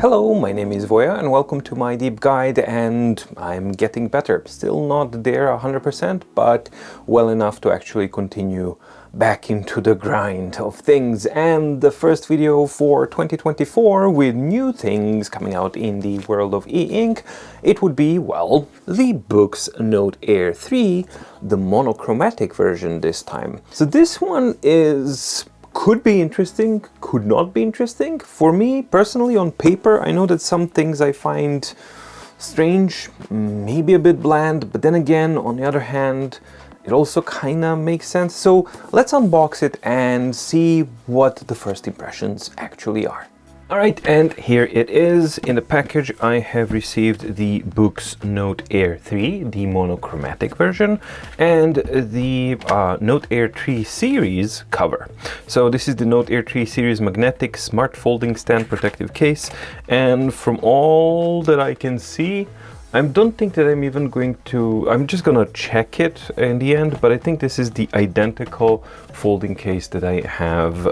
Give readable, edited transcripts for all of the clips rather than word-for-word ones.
Hello, my name is Voya and welcome to my deep guide, and I'm getting better. Still not there 100%, but well enough to actually continue back into the grind of things. And the first video for 2024 with new things coming out in the world of e-ink, it would be, well, the Boox Note Air 3, the monochromatic version this time. So this one could be interesting, could not be interesting. For me, personally, on paper, I know that some things I find strange, maybe a bit bland, but then again, on the other hand, it also kind of makes sense. So let's unbox it and see what the first impressions actually are. Alright, and here it is. In the package I have received the Boox Note Air 3, the monochromatic version, and the Note Air 3 series cover. So this is the Note Air 3 series magnetic smart folding stand protective case, and from all that I can see, I don't think that I'm just gonna check it in the end, but I think this is the identical folding case that I have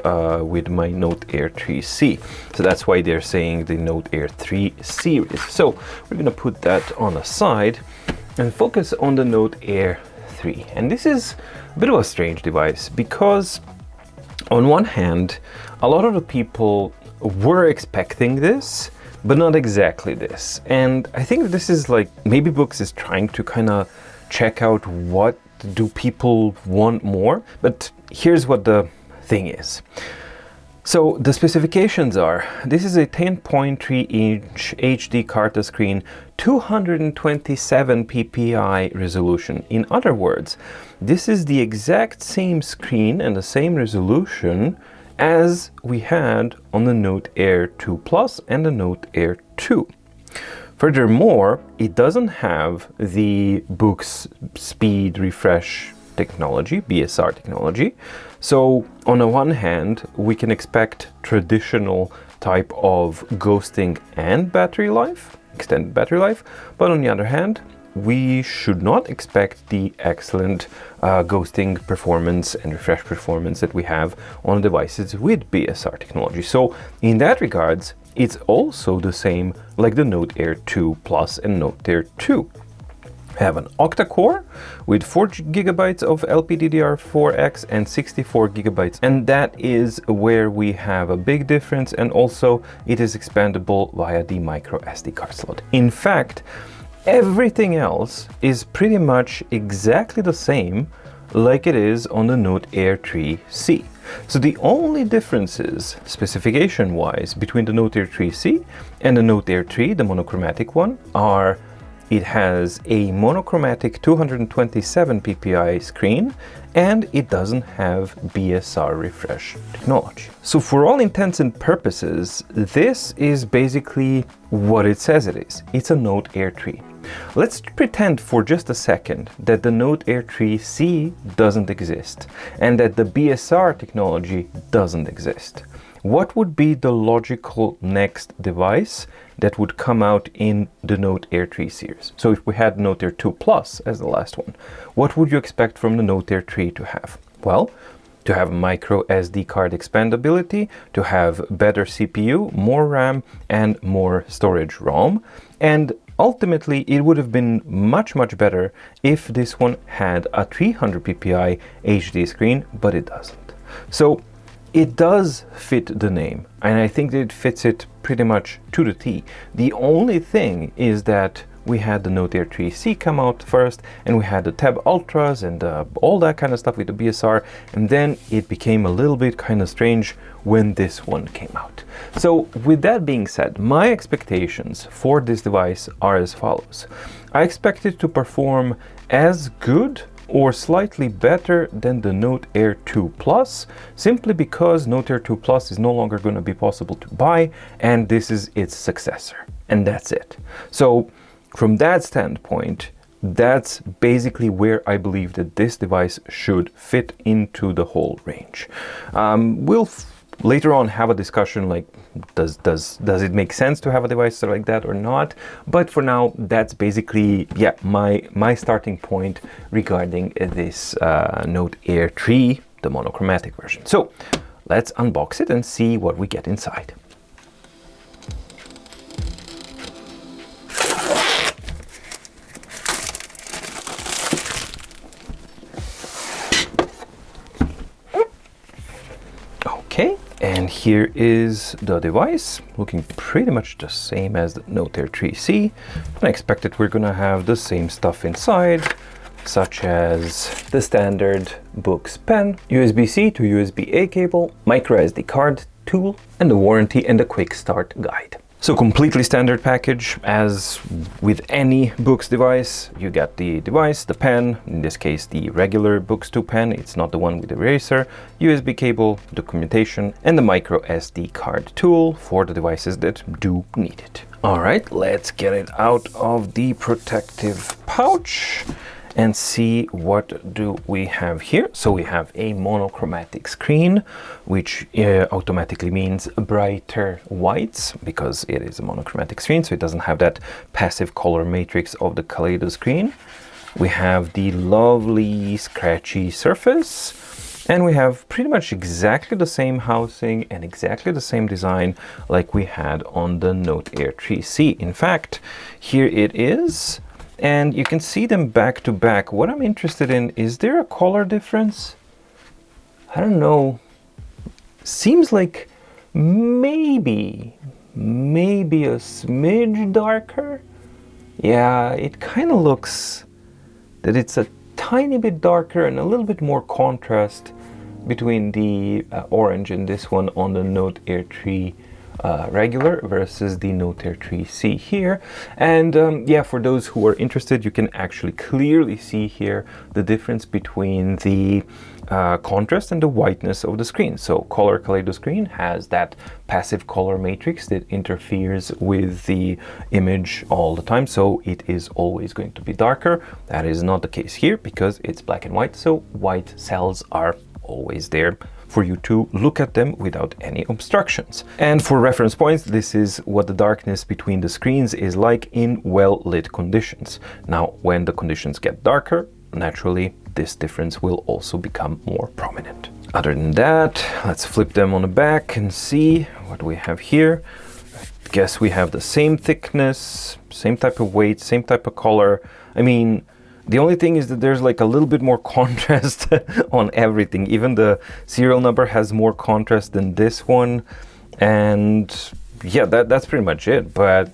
with my Note Air 3C. So that's why they're saying the Note Air 3 series. So we're gonna put that on a side and focus on the Note Air 3. And this is a bit of a strange device because on one hand, a lot of the people were expecting this, but not exactly this. And I think this is like, maybe Boox is trying to kind of check out what do people want more. But here's what the thing is. So the specifications are, this is a 10.3 inch HD Carta screen, 227 ppi resolution. In other words, this is the exact same screen and the same resolution as we had on the Note Air 2 Plus and the Note Air 2. Furthermore, it doesn't have the Boox speed refresh technology, BSR technology. So on the one hand, we can expect traditional type of ghosting and battery life, extended battery life, but on the other hand, we should not expect the excellent ghosting performance and refresh performance that we have on devices with BSR technology. So in that regards, it's also the same like the Note Air 2 Plus and Note Air 2. We have an octa-core with 4 GB of LPDDR4X and 64 GB, and that is where we have a big difference, and also it is expandable via the micro SD card slot. In fact, everything else is pretty much exactly the same like it is on the Note Air 3C. So the only differences, specification-wise, between the Note Air 3C and the Note Air 3, the monochromatic one, are it has a monochromatic 227 ppi screen, and it doesn't have BSR refresh technology. So for all intents and purposes, this is basically what it says it is. It's a Note Air 3. Let's pretend for just a second that the Note Air 3C doesn't exist and that the BSR technology doesn't exist. What would be the logical next device that would come out in the Note Air 3 series? So if we had Note Air 2 Plus as the last one, what would you expect from the Note Air 3 to have? Well, to have micro SD card expandability, to have better CPU, more RAM, and more storage ROM. And ultimately, it would have been much better if this one had a 300 ppi HD screen, but it doesn't. So it does fit the name, and I think that it fits it pretty much to the T. The only thing is that we had the Note Air 3C come out first, and we had the Tab Ultras and all that kind of stuff with the BSR, and then it became a little bit kind of strange when this one came out. So with that being said, my expectations for this device are as follows. I expect it to perform as good or slightly better than the Note Air 2 Plus, simply because Note Air 2 Plus is no longer going to be possible to buy, and this is its successor, and that's it. So from that standpoint, that's basically where I believe that this device should fit into the whole range. We'll later on have a discussion like, does it make sense to have a device like that or not? But for now, that's basically, yeah, my starting point regarding this Note Air 3, the monochromatic version. So let's unbox it and see what we get inside. And here is the device, looking pretty much the same as the Note Air 3C. I expect that we're gonna have the same stuff inside, such as the standard Boox pen, USB-C to USB-A cable, micro SD card tool, and the warranty and the quick start guide. So completely standard package. As with any Boox device, you get the device, the pen, in this case the regular Boox 2 pen, it's not the one with the eraser, USB cable, documentation, and the micro SD card tool for the devices that do need it. All right, let's get it out of the protective pouch and see what do we have here. So we have a monochromatic screen, which automatically means brighter whites because it is a monochromatic screen, so it doesn't have that passive color matrix of the Kaleido screen. We have the lovely scratchy surface, and we have pretty much exactly the same housing and exactly the same design like we had on the Note Air 3C. In fact, here it is. And you can see them back to back. What I'm interested in, is there a color difference? I don't know. Seems like maybe a smidge darker. Yeah, it kind of looks that it's a tiny bit darker and a little bit more contrast between the orange in this one on the Note Air 3 regular versus the Note Air 3C here. And yeah, for those who are interested, you can actually clearly see here the difference between the contrast and the whiteness of the screen. So Color Kaleido screen has that passive color matrix that interferes with the image all the time, so it is always going to be darker. That is not the case here because it's black and white, so white cells are always there for you to look at them without any obstructions. And for reference points, this is what the darkness between the screens is like in well-lit conditions. Now, when the conditions get darker, naturally, this difference will also become more prominent. Other than that, let's flip them on the back and see what we have here. I guess we have the same thickness, same type of weight, same type of color. I mean, the only thing is that there's like a little bit more contrast on everything. Even the serial number has more contrast than this one. And yeah, that's pretty much it. But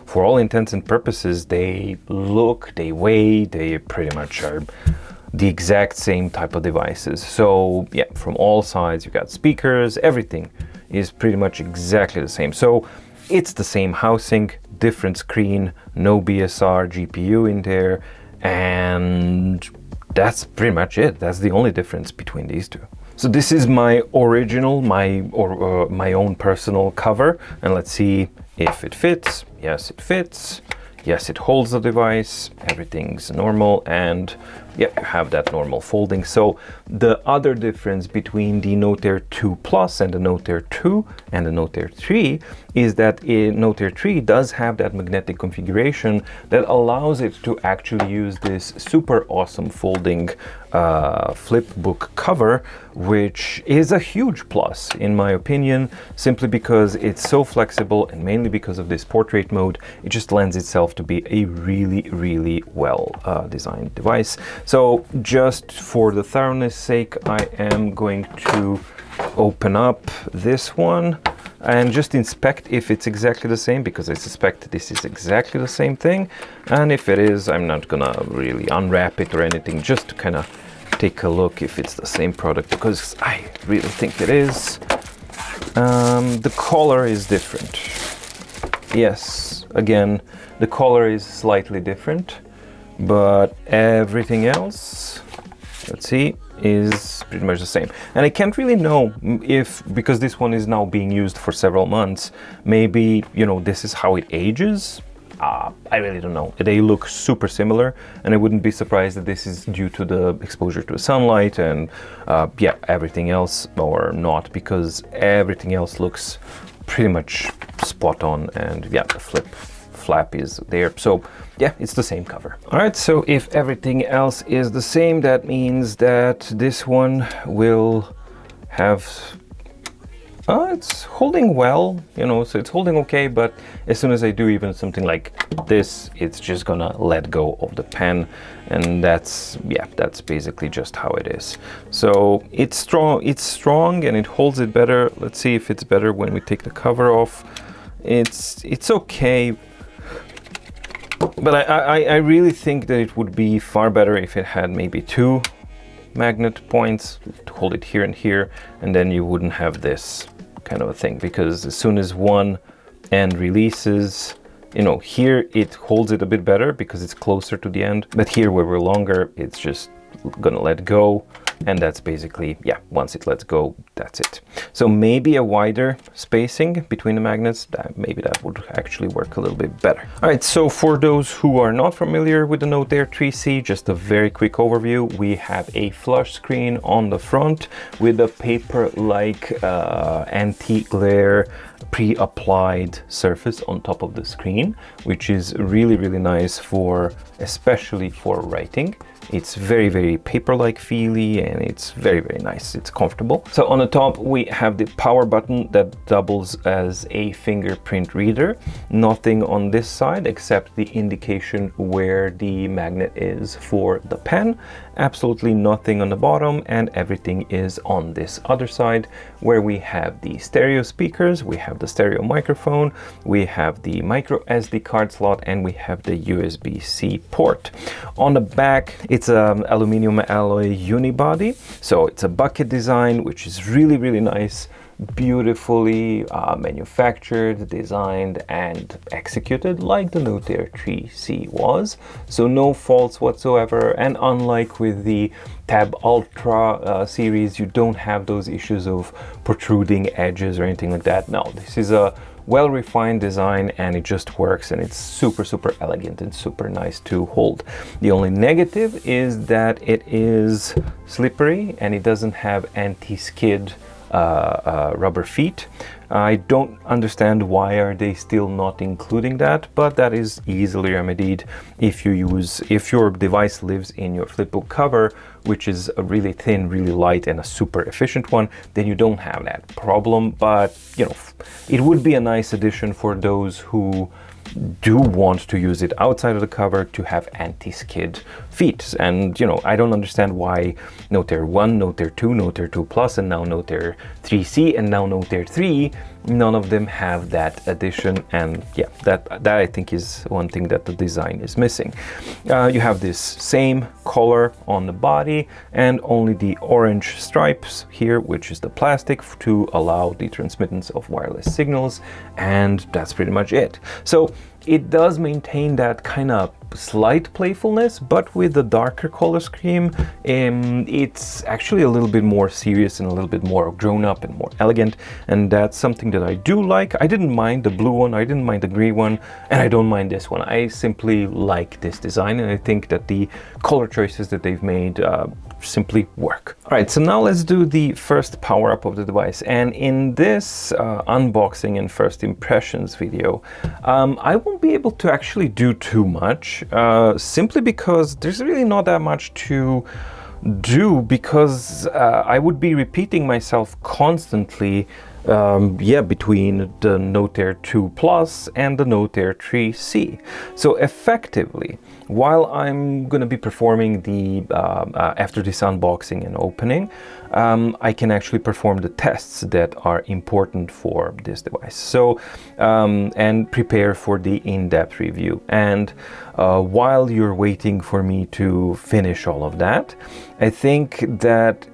for all intents and purposes, they look, they weigh, they pretty much are the exact same type of devices. So yeah, from all sides, you got speakers, everything is pretty much exactly the same. So it's the same housing, different screen, no BSR GPU in there. And that's pretty much it. That's the only difference between these two. So this is my original, my own personal cover, and let's see if it fits. Yes, it fits. Yes, it holds the device. Everything's normal, and yeah, you have that normal folding. So the other difference between the Note Air 2 Plus and the Note Air 2 and the Note Air 3 is that Note Air 3 does have that magnetic configuration that allows it to actually use this super awesome folding flip book cover, which is a huge plus in my opinion, simply because it's so flexible and mainly because of this portrait mode. It just lends itself to be a really well designed device. So just for the thoroughness sake, I am going to open up this one and just inspect if it's exactly the same, because I suspect this is exactly the same thing. And if it is, I'm not gonna really unwrap it or anything, just to kind of take a look if it's the same product, because I really think it is. The color is different. Yes, again, the color is slightly different, but everything else, let's see, is pretty much the same. And I can't really know if, because this one is now being used for several months, maybe, you know, this is how it ages. I really don't know. They look super similar, and I wouldn't be surprised that this is due to the exposure to sunlight and yeah, everything else, or not, because everything else looks pretty much spot on. And yeah, the flap is there. So yeah, it's the same cover. All right, so if everything else is the same, that means that this one will have It's holding well, you know, so it's holding okay, but as soon as I do even something like this, it's just gonna let go of the pen, and that's basically just how it is. So it's strong and it holds it better. Let's see if it's better when we take the cover off. It's okay, but I really think that it would be far better if it had maybe 2 magnet points to hold it here and here, and then you wouldn't have this kind of a thing, because as soon as one end releases, you know, here it holds it a bit better because it's closer to the end, but here where we're longer, it's just gonna let go, and that's basically, yeah, once it lets go, that's it. So maybe a wider spacing between the magnets, maybe that would actually work a little bit better. All right, so for those who are not familiar with the Note Air 3C, just a very quick overview. We have a flush screen on the front with a paper-like anti-glare pre-applied surface on top of the screen, which is really, really nice for, especially for writing. It's very, very paper-like feely, and it's very, very nice. It's comfortable. So on the top, we have the power button that doubles as a fingerprint reader. Nothing on this side except the indication where the magnet is for the pen. Absolutely nothing on the bottom, and everything is on this other side, where we have the stereo speakers, we have the stereo microphone, we have the micro SD card slot, and we have the USB-C port. On the back, it's an aluminum alloy unibody, so it's a bucket design, which is really, really nice. Beautifully manufactured, designed, and executed like the Note Air 3C was. So no faults whatsoever, and unlike with the Tab Ultra series, you don't have those issues of protruding edges or anything like that. No, this is a well-refined design, and it just works, and it's super, super elegant and super nice to hold. The only negative is that it is slippery and it doesn't have anti-skid rubber feet. I don't understand why are they still not including that, but that is easily remedied if your device lives in your flipbook cover, which is a really thin, really light, and a super efficient one. Then you don't have that problem. But you know, it would be a nice addition for those who do want to use it outside of the cover to have anti-skid feet. And you know, I don't understand why Note Air 1, Note Air 2, Note Air 2 Plus, and now Note Air 3C, and now Note Air 3, none of them have that addition. And yeah, that I think is one thing that the design is missing. You have this same color on the body, and only the orange stripes here, which is the plastic to allow the transmittance of wireless signals, and that's pretty much it. So it does maintain that kind of slight playfulness, but with the darker color scheme, it's actually a little bit more serious and a little bit more grown up and more elegant, and that's something that I do like. I didn't mind the blue one, I didn't mind the green one, and I don't mind this one. I simply like this design, and I think that the color choices that they've made simply work. All right, so now let's do the first power up of the device. And in this unboxing and first impressions video, I won't be able to actually do too much, simply because there's really not that much to do, because I would be repeating myself constantly between the Note Air 2 Plus and the Note Air 3C. So effectively, while I'm going to be performing the after this unboxing and opening, I can actually perform the tests that are important for this device. So and prepare for the in-depth review. And while you're waiting for me to finish all of that, I think that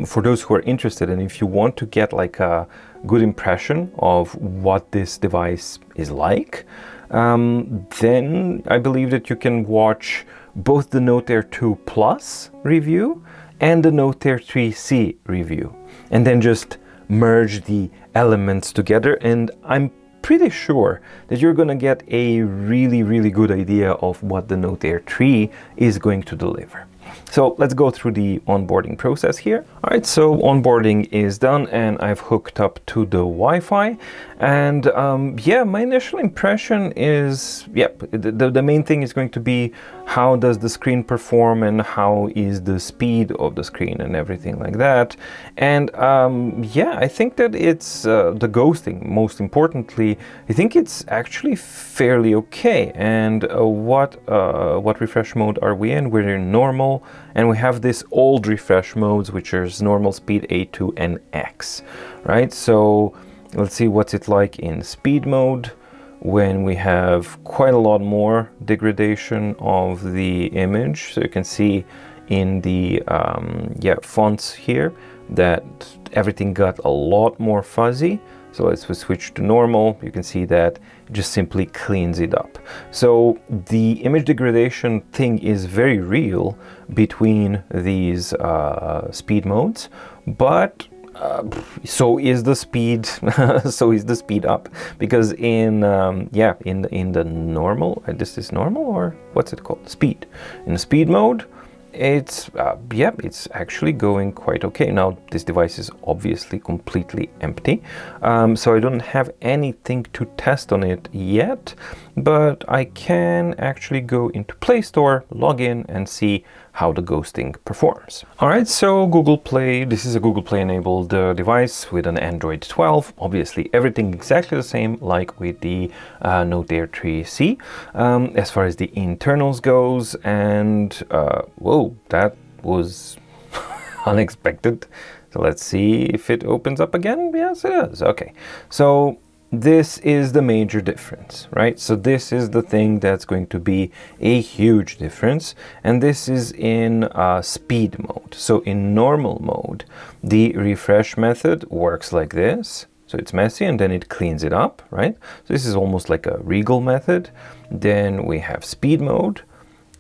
for those who are interested, and if you want to get like a good impression of what this device is like, then I believe that you can watch both the Note Air 2 Plus review and the Note Air 3C review, and then just merge the elements together, and I'm pretty sure that you're gonna get a really, really good idea of what the Note Air 3 is going to deliver. So let's go through the onboarding process here. All right, so onboarding is done and I've hooked up to the Wi-Fi. And yeah, my initial impression is, the main thing is going to be how does the screen perform and how is the speed of the screen and everything like that. And yeah, I think that it's the ghosting, most importantly, I think it's actually fairly okay. And what refresh mode are we in? We're in normal, and we have this old refresh modes, which is normal, speed, A2 and X, right? So let's see what's it like in speed mode when we have quite a lot more degradation of the image. So you can see in the fonts here that everything got a lot more fuzzy. So let's switch to normal. You can see that it just simply cleans it up. So the image degradation thing is very real between these speed modes, but so is the speed up, because in the normal, this is normal, or what's it called, speed, in the speed mode, it's it's actually going quite okay. Now this device is obviously completely empty, so I don't have anything to test on it yet, but I can actually go into Play Store, log in and see how the ghosting performs. All right, so Google Play, this is a Google Play enabled device with an Android 12. Obviously everything exactly the same like with the Note Air 3C as far as the internals goes. And whoa, that was unexpected. So let's see if it opens up again. Yes, it does. Okay, so this is the major difference, right? So this is the thing that's going to be a huge difference, and this is in speed mode. So in normal mode, the refresh method works like this. So it's messy and then it cleans it up, right? So this is almost like a regal method. Then we have speed mode,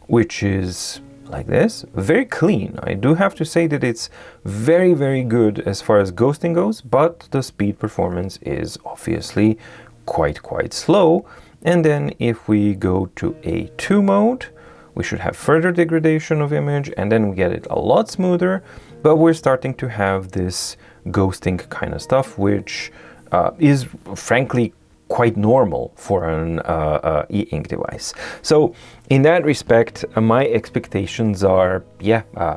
which is like this, very clean. I do have to say that it's very, very good as far as ghosting goes, but the speed performance is obviously quite slow. And then if we go to A2 mode, we should have further degradation of image, and then we get it a lot smoother, but we're starting to have this ghosting kind of stuff, which is frankly quite normal for an e-ink device. So in that respect, my expectations are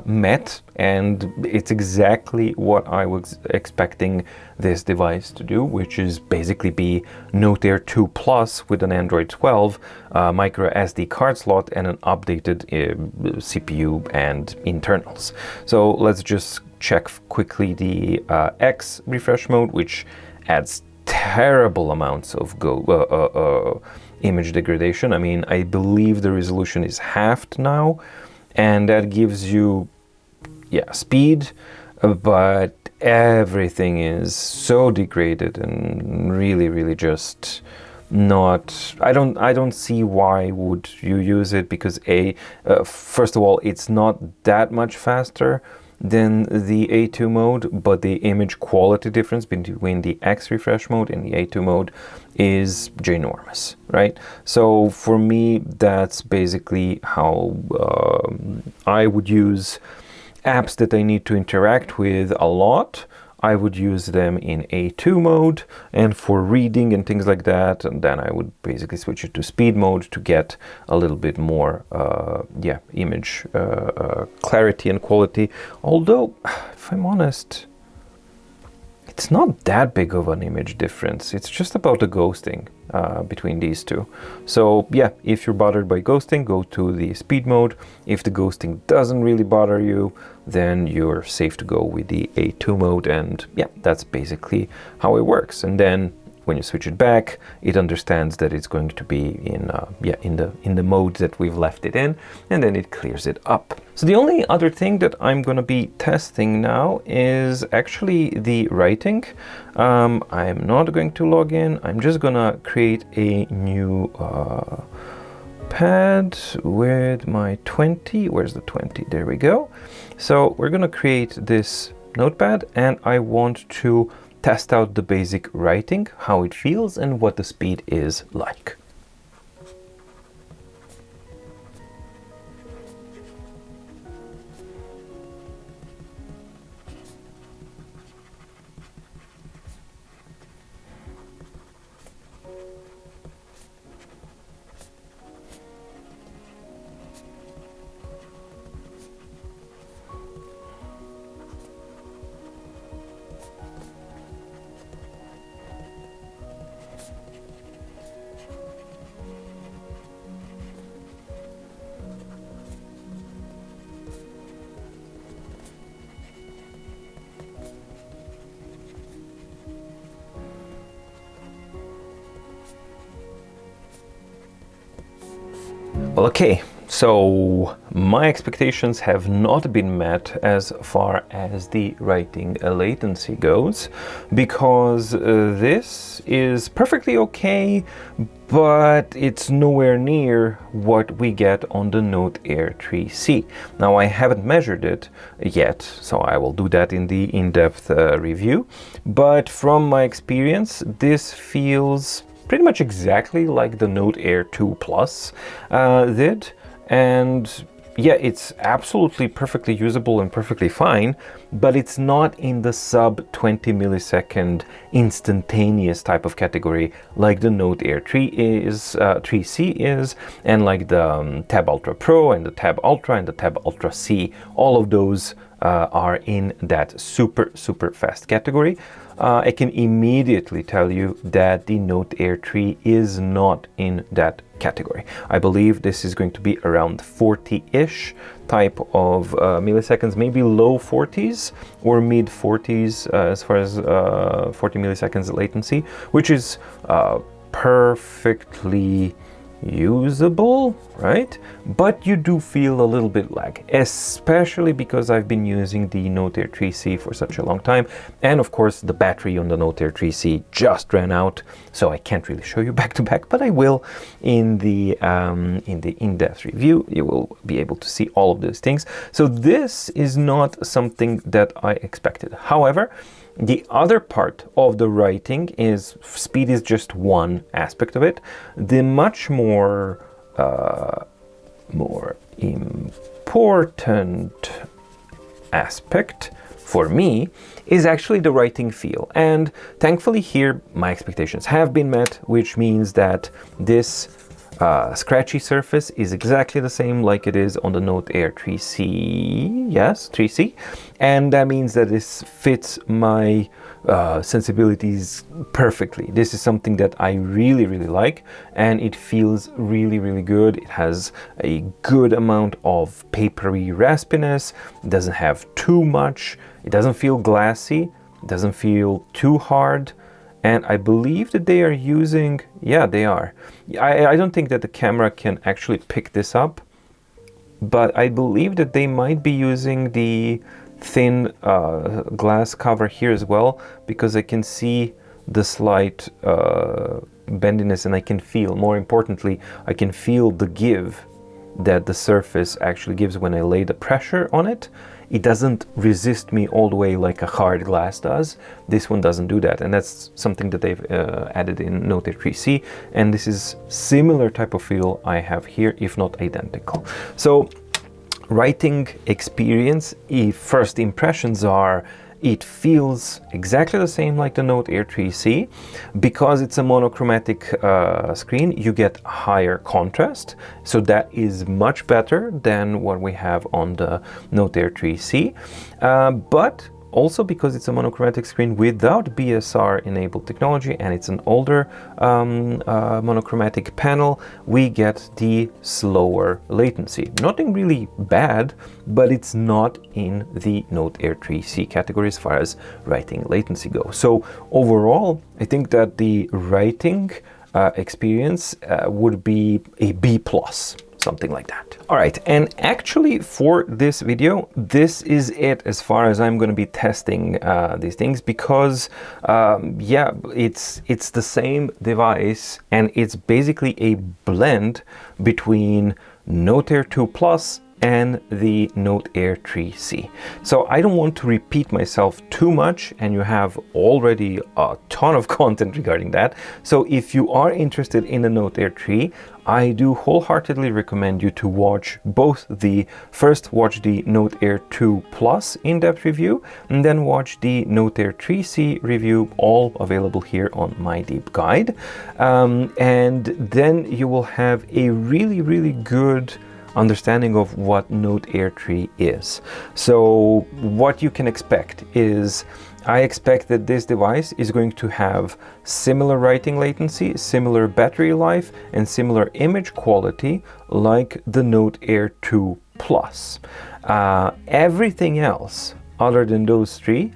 met, and it's exactly what I was expecting this device to do, which is basically be Note Air 2 Plus with an Android 12 micro SD card slot and an updated CPU and internals. So let's just check quickly the X refresh mode, which adds terrible amounts of image degradation. I mean, I believe the resolution is halved now, and that gives you speed, but everything is so degraded and really just not. I don't see why would you use it, because first of all, it's not that much faster than the A2 mode, but the image quality difference between the X refresh mode and the A2 mode is ginormous, right? So for me, that's basically how I would use apps that I need to interact with a lot. I would use them in A2 mode, and for reading and things like that, and then I would basically switch it to speed mode to get a little bit more image clarity and quality. Although, if I'm honest, it's not that big of an image difference. It's just about the ghosting between these two. So yeah, if you're bothered by ghosting, go to the speed mode. If the ghosting doesn't really bother you, then you're safe to go with the A2 mode, and yeah, that's basically how it works. And then when you switch it back, it understands that it's going to be in the mode that we've left it in, and then it clears it up. So the only other thing that I'm going to be testing now is actually the writing. I'm not going to log in. I'm just going to create a new pad with my 20. Where's the 20? There we go. So we're going to create this notepad, and I want to test out the basic writing, how it feels and what the speed is like. Well, okay, so my expectations have not been met as far as the writing latency goes, because this is perfectly okay, but it's nowhere near what we get on the Note Air 3C. Now, I haven't measured it yet, so I will do that in the in-depth review, but from my experience, this feels pretty much exactly like the Note Air 2 Plus did. And yeah, it's absolutely perfectly usable and perfectly fine, but it's not in the sub 20 millisecond instantaneous type of category like the Note Air 3C is, and like the Tab Ultra Pro and the Tab Ultra and the Tab Ultra C. All of those are in that super fast category. I can immediately tell you that the Note Air 3 is not in that category. I believe this is going to be around 40-ish type of milliseconds, maybe low 40s or mid 40s as far as 40 milliseconds latency, which is perfectly usable, right? But you do feel a little bit lag, especially because I've been using the Note Air 3C for such a long time, and of course the battery on the Note Air 3C just ran out, so I can't really show you back to back, but I will in the in-depth review. You will be able to see all of those things. So this is not something that I expected. However, the other part of the writing is speed is just one aspect of it. The much more important aspect for me is actually the writing feel. And thankfully here my expectations have been met, which means that this scratchy surface is exactly the same like it is on the Note Air 3C, yes, 3C, and that means that this fits my sensibilities perfectly. This is something that I really like, and it feels really good. It has a good amount of papery raspiness. It doesn't have too much. It doesn't feel glassy. It doesn't feel too hard. And I believe that they are using, yeah, they are. I don't think that the camera can actually pick this up, but I believe that they might be using the thin glass cover here as well, because I can see the slight bendiness, and I can feel, more importantly, I can feel the give that the surface actually gives when I lay the pressure on it. It doesn't resist me all the way like a hard glass does. This one doesn't do that, and that's something that they've added in Note Air 3C, and this is similar type of feel I have here, if not identical. So writing experience, first impressions are, it feels exactly the same like the Note Air 3C. Because it's a monochromatic screen, you get higher contrast, so that is much better than what we have on the Note Air 3C. But also because it's a monochromatic screen without BSR enabled technology, and it's an older monochromatic panel, we get the slower latency. Nothing really bad, but it's not in the Note Air 3C category as far as writing latency goes. So overall, I think that the writing experience would be a B+. Something like that. All right, and actually for this video, this is it as far as I'm going to be testing these things, because yeah, it's the same device, and it's basically a blend between Note Air 2 Plus and the Note Air 3C. So I don't want to repeat myself too much, and you have already a ton of content regarding that. So if you are interested in the Note Air 3, I do wholeheartedly recommend you to watch both watch the Note Air 2 Plus in-depth review, and then watch the Note Air 3C review, all available here on mydeepguide. And then you will have a really good understanding of what Note Air 3 is. So what you can expect is, I expect that this device is going to have similar writing latency, similar battery life, and similar image quality like the Note Air 2 Plus. Everything else other than those three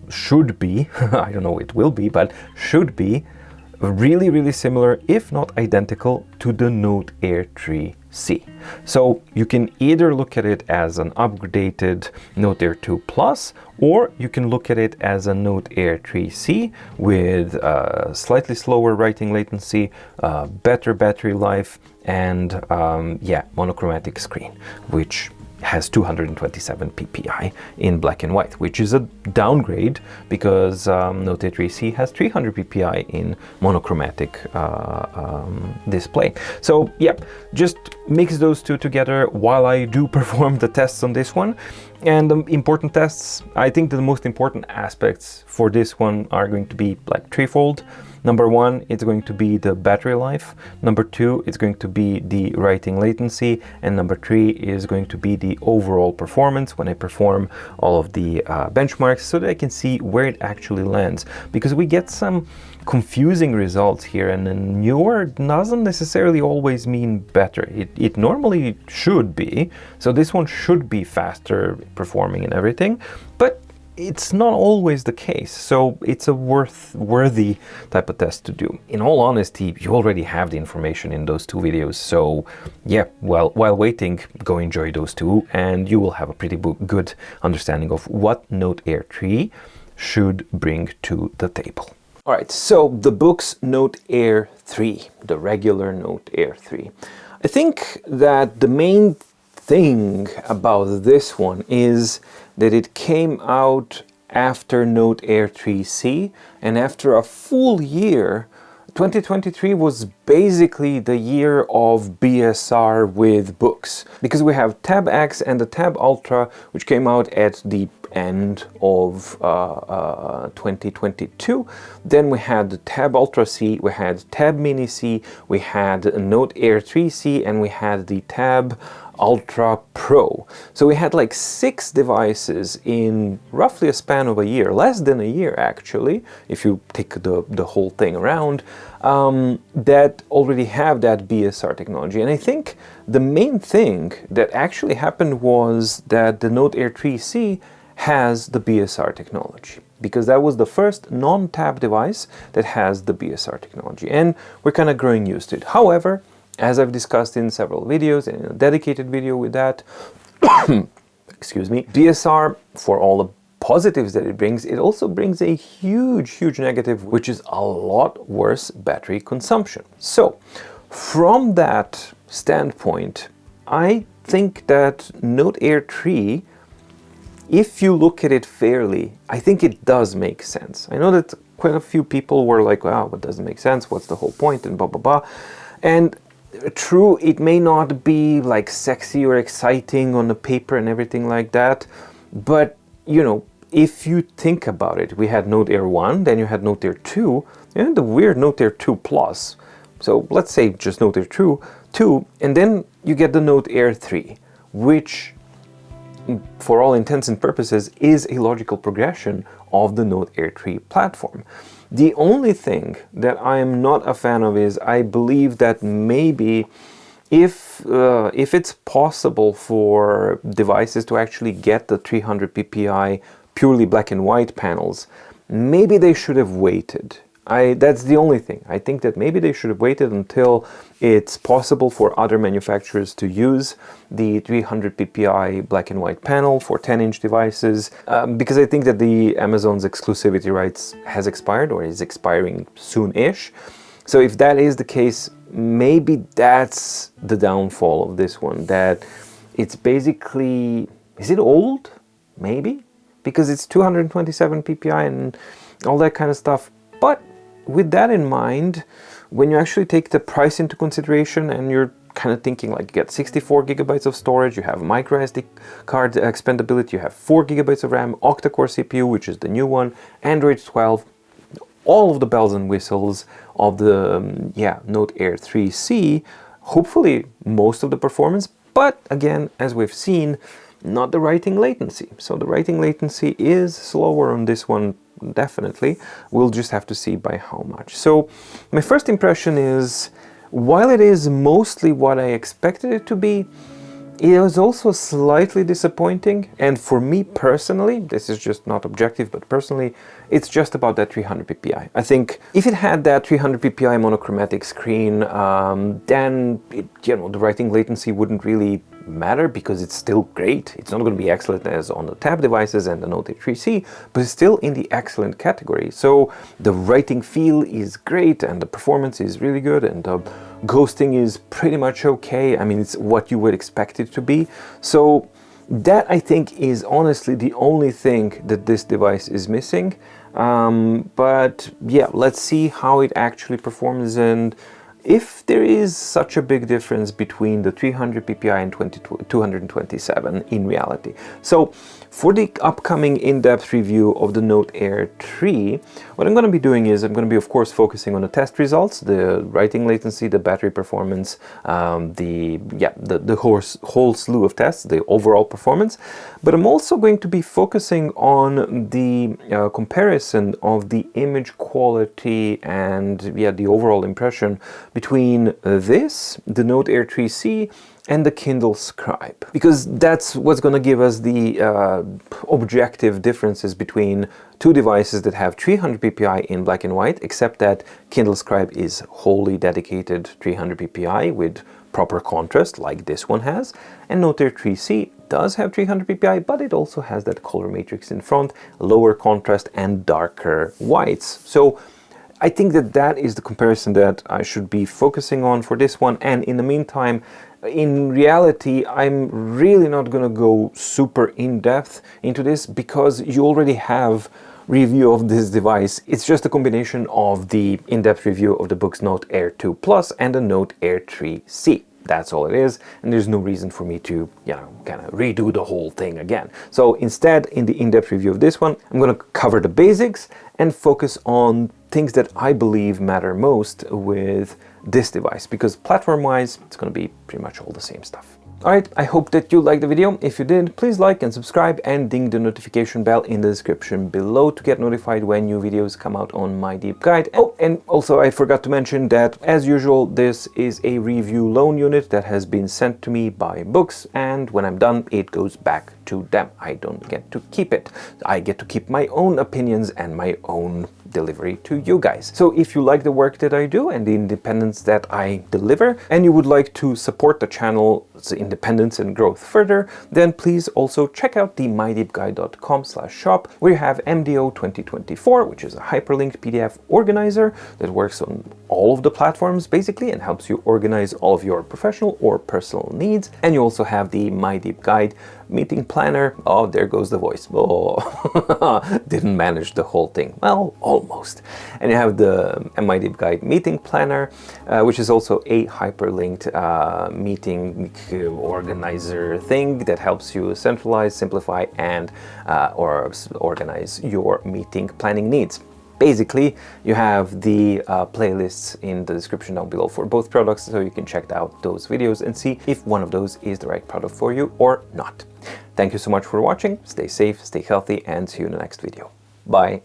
should be, I don't know it will be, but should be really, really similar, if not identical, to the Note Air 3C. So you can either look at it as an upgraded Note Air 2 Plus, or you can look at it as a Note Air 3C with slightly slower writing latency, better battery life, and yeah, monochromatic screen, which has 227 ppi in black and white, which is a downgrade because Note Air 3C has 300 ppi in monochromatic display. So yeah, just mix those two together while I do perform the tests on this one. And the important tests, I think the most important aspects for this one are going to be like threefold. Number one, it's going to be the battery life. Number two, it's going to be the writing latency. And number three is going to be the overall performance when I perform all of the benchmarks so that I can see where it actually lands. Because we get some confusing results here, and then newer doesn't necessarily always mean better. It normally should be. So this one should be faster performing and everything, but it's not always the case, so it's a worthy type of test to do. In all honesty, you already have the information in those two videos, so yeah, well, while waiting, go enjoy those two, and you will have a pretty good understanding of what Note Air 3 should bring to the table. Alright, so the Boox Note Air 3, the regular Note Air 3. I think that the main thing about this one is that it came out after Note Air 3C, and after a full year, 2023 was basically the year of BSR with Boox, because we have Tab X and the Tab Ultra, which came out at the end of 2022. Then we had the Tab Ultra C, we had Tab Mini C, we had Note Air 3C, and we had the Tab Ultra Pro. So we had like 6 devices in roughly a span of a year, less than a year actually, if you take the whole thing around, that already have that BSR technology. And I think the main thing that actually happened was that the Note Air 3C has the BSR technology, because that was the first non-tab device that has the BSR technology, and we're kind of growing used to it. However, as I've discussed in several videos, and in a dedicated video with that, excuse me, BSR, for all the positives that it brings, it also brings a huge negative, which is a lot worse battery consumption. So, from that standpoint, I think that Note Air 3, if you look at it fairly, I think it does make sense. I know that quite a few people were like, wow, what doesn't make sense? What's the whole point? And blah, blah, blah. And true, it may not be like sexy or exciting on the paper and everything like that, but you know, if you think about it, we had Note Air 1, then you had Note Air 2, and the weird Note Air 2 Plus. So let's say just Note Air 2, and then you get the Note Air 3, which for all intents and purposes is a logical progression of the Note Air 3 platform. The only thing that I am not a fan of is I believe that maybe if it's possible for devices to actually get the 300 ppi purely black and white panels, maybe they should have waited. That's the only thing. I think that maybe they should have waited until it's possible for other manufacturers to use the 300 ppi black and white panel for 10-inch devices, because I think that the Amazon's exclusivity rights has expired or is expiring soon-ish. So if that is the case, maybe that's the downfall of this one, that it's basically, is it old? Maybe? Because it's 227 ppi and all that kind of stuff. But with that in mind, when you actually take the price into consideration and you're kind of thinking like you get 64 gigabytes of storage, you have micro SD card expandability, you have 4 gigabytes of RAM, octa-core CPU, which is the new one, Android 12, all of the bells and whistles of the Note Air 3C, hopefully most of the performance, but again, as we've seen, not the writing latency. So the writing latency is slower on this one, definitely. We'll just have to see by how much. So my first impression is, while it is mostly what I expected it to be, it was also slightly disappointing, and for me personally, this is just not objective, but personally, it's just about that 300 ppi. I think if it had that 300 ppi monochromatic screen, then the writing latency wouldn't really matter, because it's still great. It's not going to be excellent as on the tab devices and the Note 3C, but it's still in the excellent category. So the writing feel is great, and the performance is really good, and the ghosting is pretty much okay. I mean, it's what you would expect it to be. So that, I think, is honestly the only thing that this device is missing. But yeah, let's see how it actually performs, and if there is such a big difference between the 300 ppi and 227 in reality. So for the upcoming in-depth review of the Note Air 3, what I'm going to be doing is I'm going to be, of course, focusing on the test results, the writing latency, the battery performance, the whole slew of tests, the overall performance. But I'm also going to be focusing on the comparison of the image quality and the overall impression between this, the Note Air 3C, and the Kindle Scribe, because that's what's going to give us the objective differences between two devices that have 300 ppi in black and white, except that Kindle Scribe is wholly dedicated 300 ppi with proper contrast like this one has, and Note Air 3C does have 300 ppi, but it also has that color matrix in front, lower contrast and darker whites. So I think that that is the comparison that I should be focusing on for this one, and in the meantime, in reality, I'm really not going to go super in-depth into this, because you already have review of this device. It's just a combination of the in-depth review of the Boox Note Air 2 Plus and the Note Air 3C. That's all it is, and there's no reason for me to, kind of redo the whole thing again. So instead, in the in-depth review of this one, I'm going to cover the basics and focus on things that I believe matter most with this device, because platform-wise, it's going to be pretty much all the same stuff. Alright, I hope that you liked the video. If you did, please like and subscribe, and ding the notification bell in the description below to get notified when new videos come out on my deep guide. Oh, and also I forgot to mention that, as usual, this is a review loan unit that has been sent to me by Boox, and when I'm done, it goes back to them. I don't get to keep it. I get to keep my own opinions and my own delivery to you guys. So if you like the work that I do and the independence that I deliver, and you would like to support the channel's independence and growth further, then please also check out the mydeepguide.com/shop, where you have MDO 2024, which is a hyperlinked PDF organizer that works on all of the platforms basically and helps you organize all of your professional or personal needs. And you also have the mydeepguide meeting planner. Oh, there goes the voice. Oh, didn't manage the whole thing. Well, almost. And you have the mydeepguide meeting planner, which is also a hyperlinked meeting organizer thing that helps you centralize, simplify, and or organize your meeting planning needs. Basically, you have the playlists in the description down below for both products, so you can check out those videos and see if one of those is the right product for you or not. Thank you so much for watching. Stay safe, stay healthy, and see you in the next video. Bye.